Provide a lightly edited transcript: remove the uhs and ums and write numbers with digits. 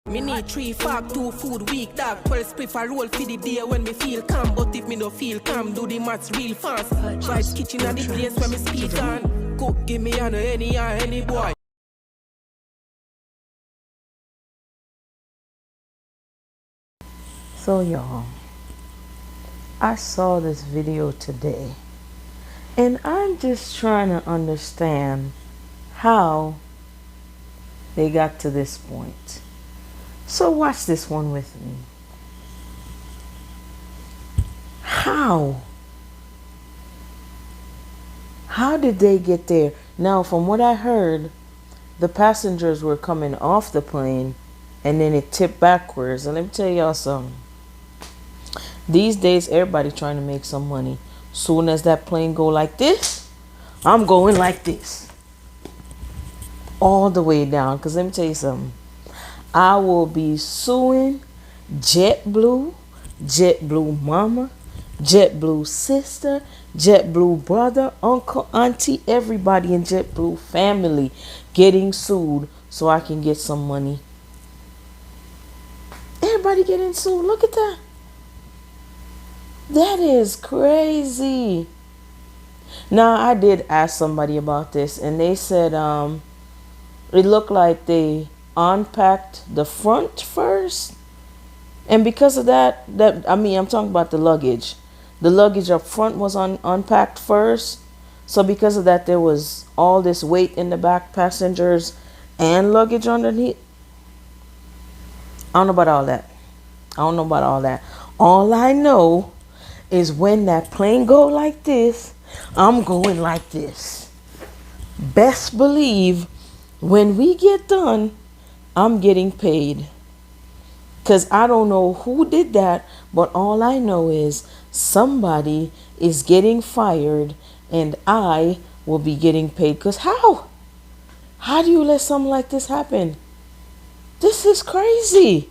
Me need 3 fork, 2 food week, dog. 12 spliff a roll for the day when me feel calm. But if me no feel calm, do the maths real fast. Vibes kitchen at the place where me speak on. Cook, give me on any boy. So y'all, I saw this video today and I'm just trying to understand how they got to this point. So watch this one with me. How did they get there? Now, from what I heard, the passengers were coming off the plane and then it tipped backwards. And let me tell y'all something. These days, everybody trying to make some money. Soon as that plane go like this, I'm going like this. All the way down. Because let me tell you something. I will be suing Jetblue, Jetblue mama, Jetblue sister, Jetblue brother, uncle, auntie, everybody in Jetblue family getting sued so I can get some money. Everybody getting sued. Look at that. That is crazy. Now, I did ask somebody about this and they said it looked like they unpacked the front first. And because of that, I'm talking about the luggage. The luggage up front was unpacked first. So because of that, there was all this weight in the back, passengers and luggage underneath. I don't know about all that. All I know is when that plane go like this, I'm going like this. Best believe when we get done, I'm getting paid. Because I don't know who did that, but all I know is somebody is getting fired and I will be getting paid. Because how? How do you let something like this happen? This is crazy.